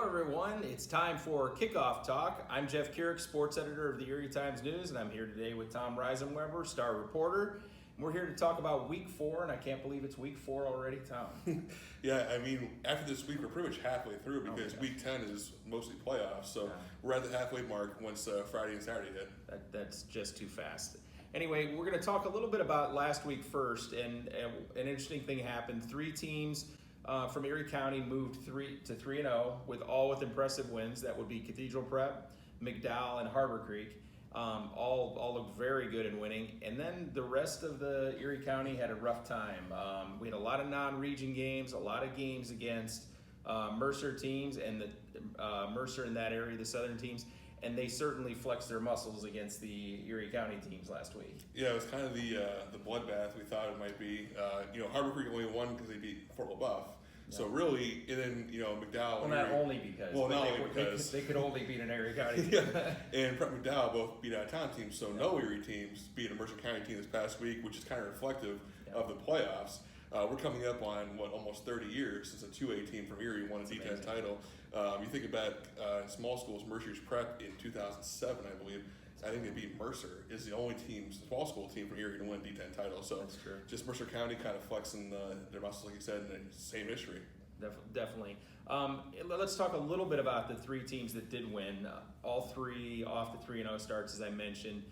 everyone. It's time for Kickoff Talk. I'm Jeff Kirik, sports editor of the Erie Times News, and I'm here today with Tom Reisenweber, star reporter. And we're here to talk about Week 4, and I can't believe it's Week 4 already, Tom. Yeah, I mean, after this week, we're pretty much halfway through because Week 10 is mostly playoffs. So we're at the halfway mark once Friday and Saturday hit. That's just too fast. Anyway, we're going to talk a little bit about last week first, and an interesting thing happened. 3 teams from Erie County moved 3-0 with impressive wins. That would be Cathedral Prep, McDowell, and Harbour Creek. All looked very good in winning. And then the rest of the Erie County had a rough time. We had a lot of non-region games, a lot of games against Mercer teams and the Mercer in that area, the southern teams. And they certainly flexed their muscles against the Erie County teams last week. Yeah, it was kind of the bloodbath we thought it might be. Harbour Creek only won because they beat Fort LaBeouf. Yeah. So really, and then McDowell. Well, not only because. They could only beat an Erie County team. Yeah, and Prep McDowell both beat out-of-town teams. So no Erie teams beat a Mercer County team this past week, which is kind of reflective of the playoffs. We're coming up on almost 30 years since a 2A team from Erie won a D-10 title. You think about small schools, Mercer's Prep in 2007, I believe. I think they beat Mercer. Is the only small school team from Erie to win a D10 title. So that's true. Just Mercer County kind of flexing their muscles, like you said, in the same history. Definitely. Let's talk a little bit about the 3 teams that did win. All 3 off the 3-0 starts, as I mentioned.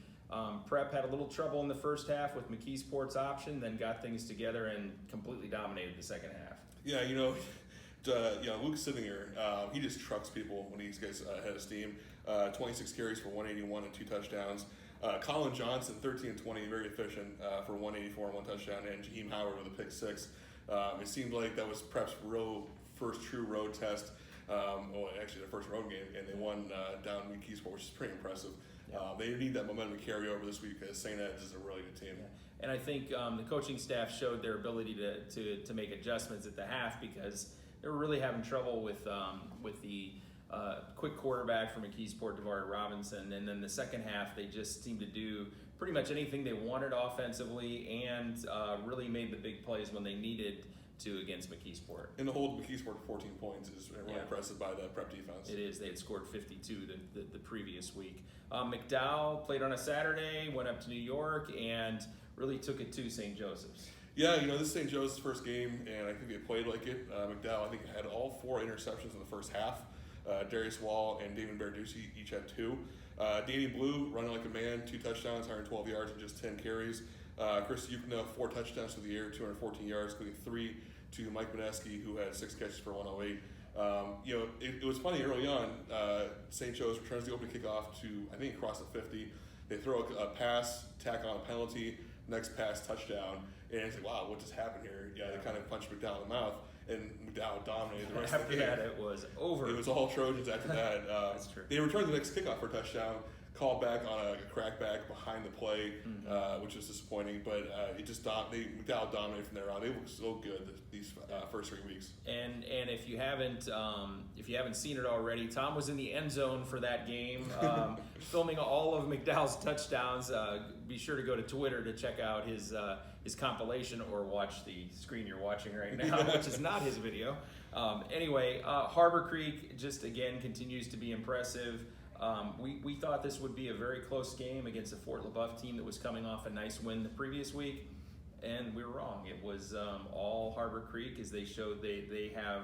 Prep had a little trouble in the first half with McKeesport's option, then got things together and completely dominated the second half. Yeah, Luke sitting here, he just trucks people when he gets ahead of steam. 26 carries for 181 and 2 touchdowns. Colin Johnson, 13 and 20, very efficient for 184 and 1 touchdown, and Jaheim Howard with a pick 6. It seemed like that was Prep's first true road test. Actually their first road game, and they won down in McKeesport, which is pretty impressive. Yeah. They need that momentum to carry over this week because St. Ed's is a really good team. Yeah. And I think the coaching staff showed their ability to make adjustments at the half because they were really having trouble with the quick quarterback from McKeesport, DeVar Robinson. And then the second half, they just seemed to do pretty much anything they wanted offensively and really made the big plays when they needed to against McKeesport. And the hold McKeesport to 14 points is really impressive by the Prep defense. It is. They had scored 52 the previous week. McDowell played on a Saturday, went up to New York, and really took it to St. Joseph's. Yeah, this is St. Joseph's first game, and I think they played like it. McDowell, I think, had all 4 interceptions in the first half. Darius Wall and David Berducci each had 2. Danny Blue, running like a man, 2 touchdowns, 112 yards and just 10 carries. Chris Yukna, 4 touchdowns to the air, 214 yards, including 3 to Mike Mineski, who had 6 catches for 108. It was funny early on. St. Joe's returns the opening kickoff to, I think, across the 50. They throw a pass, tack on a penalty, next pass, touchdown. And it's like, wow, what just happened here? Yeah, they kind of punched McDowell in the mouth, and McDowell dominated the rest of the game. After that, it was over. It was all Trojans after that. That's true. They returned the next kickoff for a touchdown, called back on a crackback behind the play, which was disappointing. But McDowell dominated from there on. They looked so good these first 3 weeks. And if you haven't seen it already, Tom was in the end zone for that game, filming all of McDowell's touchdowns. Be sure to go to Twitter to check out his compilation or watch the screen you're watching right now, which is not his video. Anyway, Harbour Creek just again continues to be impressive. We thought this would be a very close game against a Fort LaBeouf team that was coming off a nice win the previous week, and we were wrong. It was all Harbour Creek, as they showed they have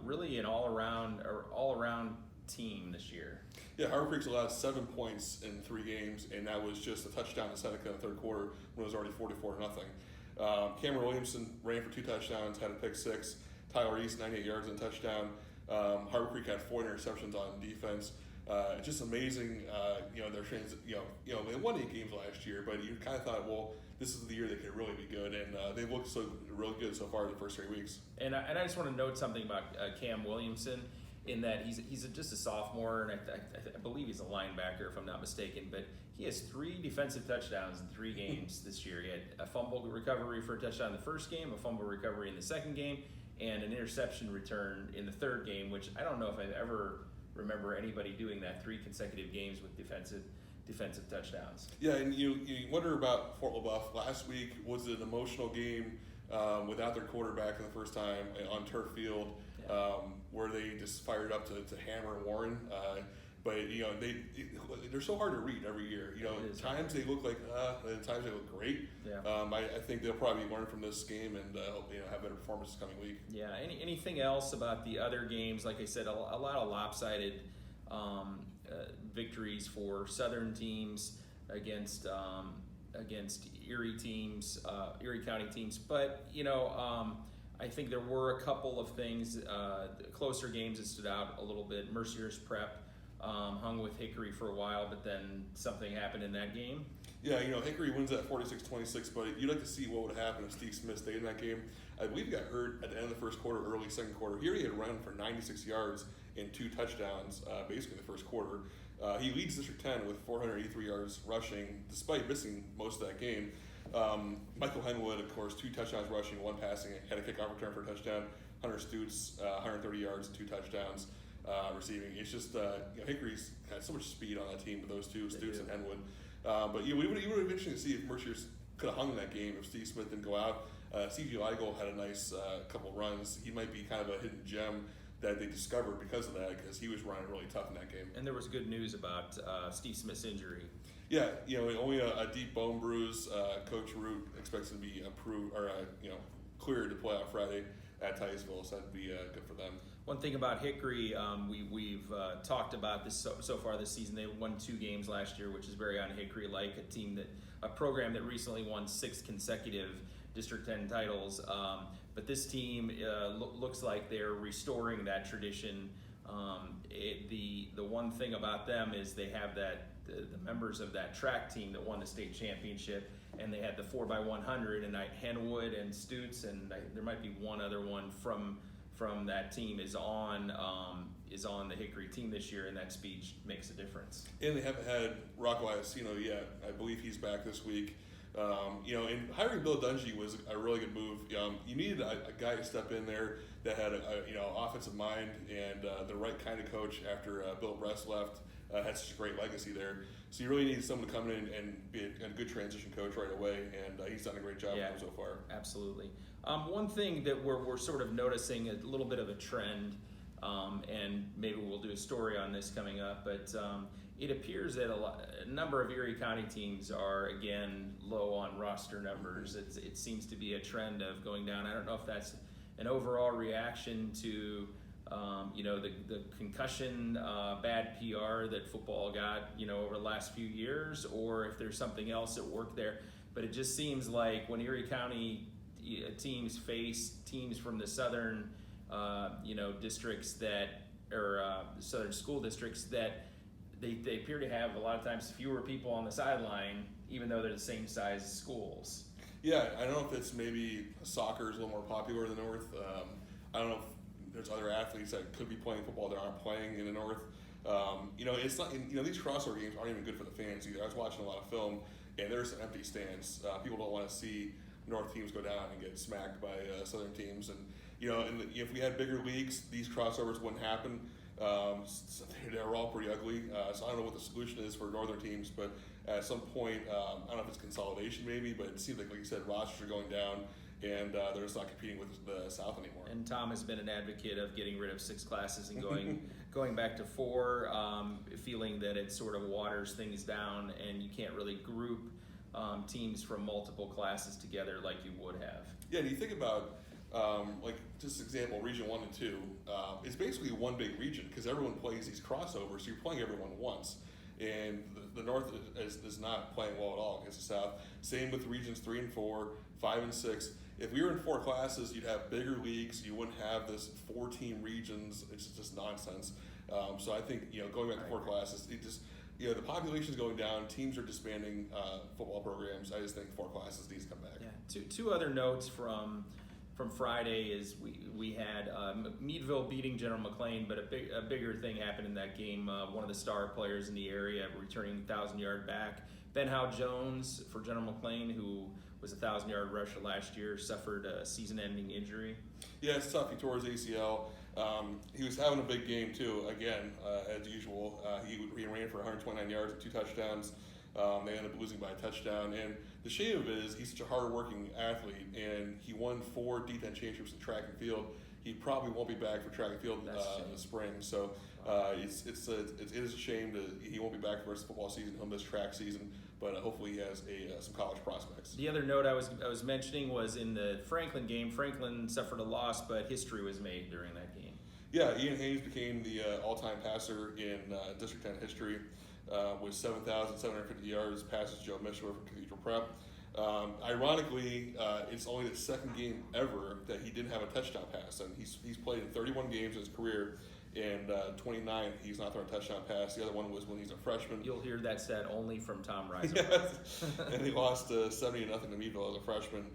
really an all-around team this year. Yeah, Harbour Creek's allowed 7 points in 3 games, and that was just a touchdown to Seneca in the third quarter when it was already 44-0. Cameron Williamson ran for 2 touchdowns, had a pick 6. Tyler East, 98 yards and a touchdown. Harbour Creek had 4 interceptions on defense. It's just amazing, their trans. They won 8 games last year, but you kind of thought, well, this is the year they could really be good, and they've looked real good so far in the first 3 weeks. And I just want to note something about Cam Williamson, in that he's just a sophomore, and I believe he's a linebacker, if I'm not mistaken. But he has 3 defensive touchdowns in 3 games this year. He had a fumble recovery for a touchdown in the first game, a fumble recovery in the second game, and an interception return in the third game, which I don't know if I've ever remember anybody doing that 3 consecutive games with defensive touchdowns. Yeah, and you wonder about Fort LaBeouf. Last week was an emotional game without their quarterback for the first time on turf field, where they just fired up to hammer Warren. But they're so hard to read every year. Times they look like and times they look great. Yeah. I think they'll probably learn from this game and have better performances coming week. Yeah. Anything else about the other games? Like I said, a lot of lopsided victories for Southern teams against Erie teams, Erie County teams. But I think there were a couple of things, closer games that stood out a little bit. Mercier's Prep hung with Hickory for a while, but then something happened in that game. Yeah, Hickory wins at 46-26, but you'd like to see what would happen if Steve Smith stayed in that game. I believe he got hurt at the end of the first quarter, early second quarter. Here he had run for 96 yards and 2 touchdowns, basically the first quarter. He leads District 10 with 483 yards rushing, despite missing most of that game. Michael Henwood, of course, 2 touchdowns rushing, 1 passing, had a kickoff return for a touchdown. Hunter Stutes, 130 yards and 2 touchdowns receiving. It's just, Hickory's had so much speed on that team with those two, Stutes and Henwood. But it would have been interesting to see if Mercier could have hung that game if Steve Smith didn't go out. C.G. Ligo had a nice couple runs. He might be kind of a hidden gem that they discovered because of that, because he was running really tough in that game. And there was good news about Steve Smith's injury. Yeah, only a deep bone bruise. Coach Root expects to be approved or cleared to play on Friday at Titusville, so that'd be good for them. One thing about Hickory, we've talked about this so far this season. They won 2 games last year, which is very un-Hickory-like. A program that recently won 6 consecutive District 10 titles. But this team looks like they're restoring that tradition. The one thing about them is they have the members of that track team that won the state championship, and they had the 4x100, and Henwood and Stutes, and there might be one other one from that team is on the Hickory team this year, and that speed makes a difference. And they haven't had Rocco Iacino yet. I believe he's back this week. And hiring Bill Dungy was a really good move. You needed a guy to step in there that had a offensive mind and the right kind of coach after Bill Bress left. Had such a great legacy there. So you really need someone to come in and be a good transition coach right away, and he's done a great job so far. Absolutely. One thing that we're sort of noticing a little bit of a trend, and maybe we'll do a story on this coming up, but it appears that a number of Erie County teams are, again, low on roster numbers. It seems to be a trend of going down. I don't know if that's an overall reaction to the concussion, bad PR that football got, over the last few years, or if there's something else at work there. But it just seems like when Erie County teams face teams from the southern, districts southern school districts that they appear to have a lot of times fewer people on the sideline, even though they're the same size schools. Yeah, I don't know if it's maybe soccer is a little more popular in the North. I don't know if there's other athletes that could be playing football that aren't playing in the North. It's not. These crossover games aren't even good for the fans either. I was watching a lot of film, and there's some empty stands. People don't want to see North teams go down and get smacked by Southern teams. And if we had bigger leagues, these crossovers wouldn't happen. So they're all pretty ugly. So I don't know what the solution is for Northern teams, but at some point, I don't know if it's consolidation maybe, but it seems like you said, rosters are going down, and they're just not competing with the South anymore. And Tom has been an advocate of getting rid of 6 classes and going back to 4, feeling that it sort of waters things down, and you can't really group teams from multiple classes together like you would have. Yeah, and you think about just example, Region 1 and 2, it's basically one big region because everyone plays these crossovers, so you're playing everyone once. And the North is not playing well at all against the South. Same with Regions 3 and 4, 5 and 6. If we were in 4 classes, you'd have bigger leagues. You wouldn't have this 4-team regions. It's just nonsense. So I think going back to 4 classes, the population's going down. Teams are disbanding football programs. I just think 4 classes needs to come back. Yeah. Two other notes from Friday is we had Meadville beating General McLean, but a bigger thing happened in that game. One of the star players in the area returning 1,000-yard back, Ben Howe Jones for General McLean, who was a 1,000-yard rusher last year, suffered a season-ending injury. Yeah, it's tough. He tore his ACL. He was having a big game too. Again, as usual, he ran for 129 yards and 2 touchdowns. They ended up losing by a touchdown, and the shame of it is he's such a hard-working athlete, and he won 4 D-10 championships in track and field. he probably won't be back for track and field in the spring. So it is a shame that he won't be back for the rest of the football season. He'll miss track season, but hopefully he has some college prospects. The other note I was mentioning was in the Franklin game. Franklin suffered a loss, but history was made during that game. Yeah, Ian Haynes became the all-time passer in District 10 history with 7,750 yards, passes Joe Mishler from Cathedral Prep. Ironically, it's only the second game ever that he didn't have a touchdown pass, and he's played in 31 games in his career, and 29 he's not thrown a touchdown pass. The other one was when he's a freshman. You'll hear that said only from Tom Reisenweber. And he lost 70-0 to Meadville as a freshman.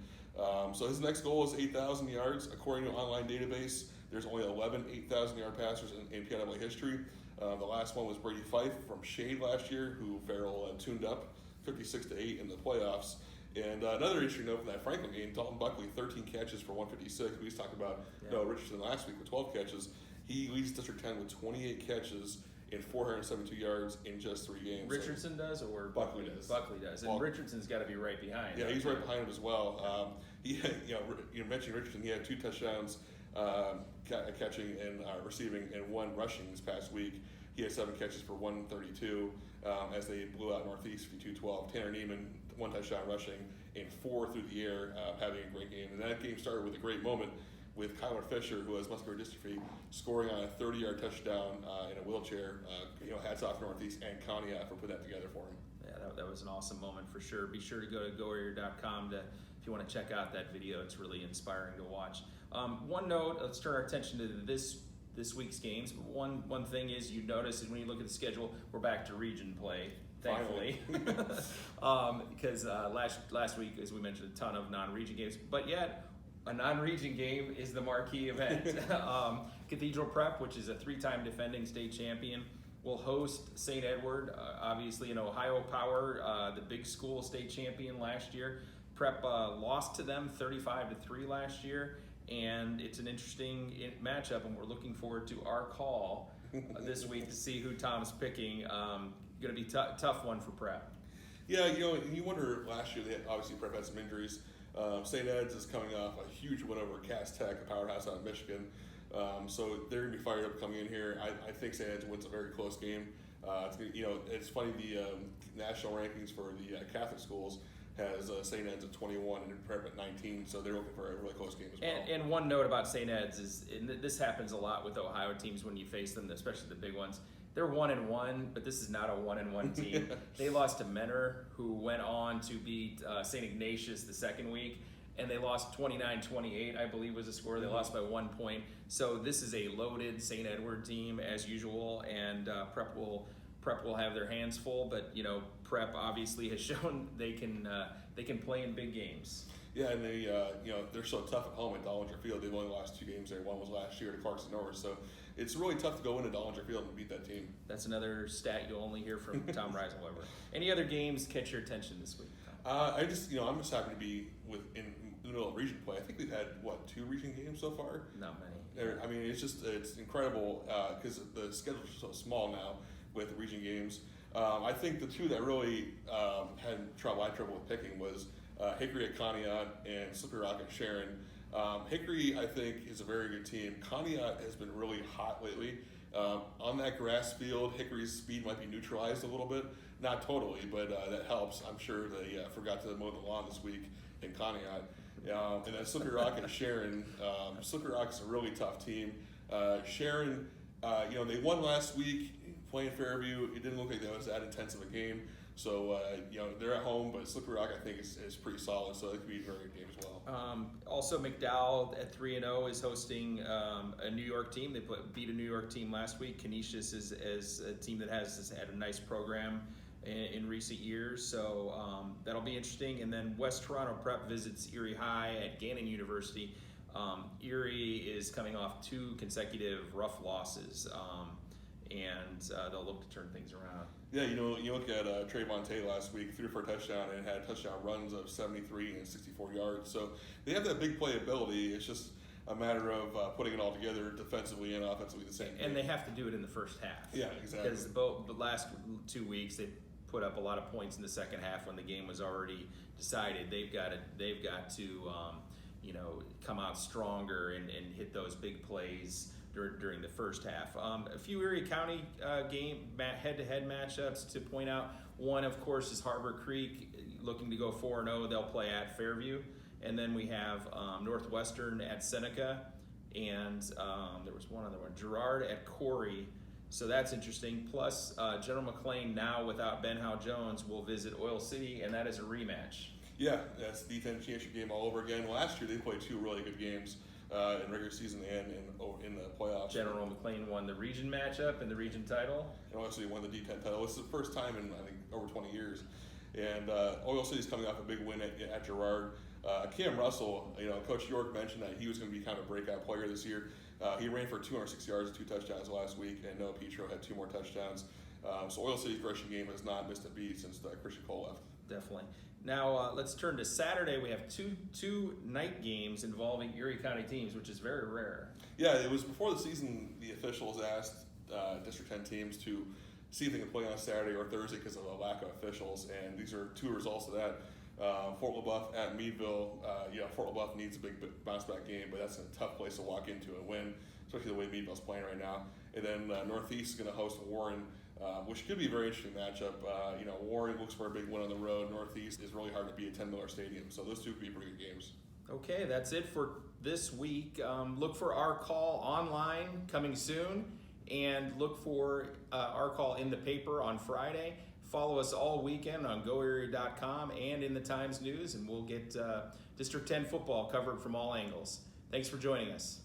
So his next goal is 8,000 yards. According to an online database, there's only 11 8,000-yard passers in PIAA history. The last one was Brady Fife from Shade last year, who Farrell tuned up 56-8 in the playoffs. And another interesting note from that Franklin game, Dalton Buckley, 13 catches for 156. We just talked about Noah Richardson last week with 12 catches. He leads District 10 with 28 catches and 472 yards in just 3 games. Richardson does, or Buckley does? Buckley does, and Richardson's got to be right behind. Yeah, he's right behind him as well. You mentioned Richardson. He had 2 touchdowns catching and receiving, and 1 rushing this past week. He had 7 catches for 132 as they blew out Northeast 52-12. Tanner Neiman, 1 touchdown rushing and 4 through the air, having a great game. And that game started with a great moment with Kyler Fisher, who has muscular dystrophy, scoring on a 30-yard touchdown in a wheelchair. Hats off to Northeast and Conneaut for putting that together for him. Yeah, that was an awesome moment for sure. Be sure to go to gowarrior.com if you want to check out that video. It's really inspiring to watch. One note, let's turn our attention to this week's games. One thing is, you notice when you look at the schedule, we're back to region play, thankfully. Because last week, as we mentioned, a ton of non-region games. But yet, a non-region game is the marquee event. Cathedral Prep, which is a 3-time defending state champion, will host St. Edward, obviously an Ohio Power, the big school state champion last year. Prep lost to them 35-3 last year, and it's an interesting matchup, and we're looking forward to our call this week to see who Tom's picking. Going to be tough one for Prep. Yeah, you wonder, last year, obviously Prep had some injuries. St. Ed's is coming off a huge win over Cass Tech, a powerhouse out of Michigan. So they're going to be fired up coming in here. I think St. Ed's wins a very close game. It's funny, the national rankings for the Catholic schools has St. Ed's at 21 and Prep at 19, so they're looking for a really close game as well. And one note about St. Ed's is, and this happens a lot with Ohio teams when you face them, especially the big ones. They're 1-1, but this is not a 1-1 team. They lost to Menor, who went on to beat St. Ignatius the second week, and they lost 29-28, I believe was the score. They lost by 1 point. So this is a loaded St. Edward team as usual, and Prep will have their hands full. But Prep obviously has shown they can play in big games. Yeah, and they're so tough at home at Dollinger Field. They've only lost 2 games there. One was last year to Clarkson Norris. So it's really tough to go into Dollinger Field and beat that team. That's another stat you'll only hear from Tom Reisenweber. Any other games catch your attention this week, Tom? I'm just happy to be in the middle of region play. I think we've had 2 region games so far. Not many. I mean, it's incredible because the schedule is so small now with region games. I think the 2 that really had trouble with picking was Hickory at Conneaut and Slippery Rock at Sharon. Hickory, I think, is a very good team. Conneaut has been really hot lately. On that grass field, Hickory's speed might be neutralized a little bit. Not totally, but that helps. I'm sure they forgot to mow the lawn this week in Conneaut. And then Slippery Rock and Sharon. Slippery Rock is a really tough team. Sharon, they won last week playing Fairview. It didn't look like that was that intense of a game. So, they're at home, but Slippery Rock, I think, is pretty solid, so it could be a very good game as well. Also, McDowell at 3-0 is hosting a New York team. They beat a New York team last week. Canisius is a team that has had a nice program in recent years, so that'll be interesting. And then West Toronto Prep visits Erie High at Gannon University. Erie is coming off 2 consecutive rough losses, and they'll look to turn things around. Yeah, you look at Trayvon Tate last week, 3 for a touchdown, and had touchdown runs of 73 and 64 yards. So they have that big playability. It's just a matter of putting it all together defensively and offensively at the same time. And they have to do it in the first half. Yeah, exactly. Because the last 2 weeks they put up a lot of points in the second half when the game was already decided. They've got to come out stronger and hit those big plays during the first half. A few Erie County head-to-head matchups to point out. One, of course, is Harbour Creek looking to go 4-0. They'll play at Fairview. And then we have Northwestern at Seneca. And there was one other one, Girard at Corey. So that's interesting. Plus, General McLean now without Ben Howe-Jones will visit Oil City, and that is a rematch. Yeah, that's the D-10 championship game all over again. Last year they played 2 really good games in regular season and in the playoffs. General McLean won the region matchup and the region title. And Oil City won the D-10 title. This is the first time in, I think, over 20 years. And Oil City's coming off a big win at Girard. Cam Russell, Coach York mentioned that he was going to be kind of a breakout player this year. He ran for 206 yards and 2 touchdowns last week, and Noah Petro had 2 more touchdowns. So Oil City's rushing game has not missed a beat since Christian Cole left. Definitely. Now let's turn to Saturday. We have two night games involving Erie County teams, which is very rare. Yeah, it was before the season. The officials asked District 10 teams to see if they can play on Saturday or Thursday because of a lack of officials, and these are 2 results of that. Fort LaBeouf at Meadville. Fort LaBeouf needs a big bounce back game, but that's a tough place to walk into and win, especially the way Meadville's playing right now. And then Northeast is going to host Warren, which could be a very interesting matchup. Warren looks for a big win on the road. Northeast is really hard to beat at 10 Miller Stadium, so those 2 could be pretty good games. Okay, that's it for this week. Look for our call online coming soon, and look for our call in the paper on Friday. Follow us all weekend on GoErie.com and in the Times News, and we'll get District 10 football covered from all angles. Thanks for joining us.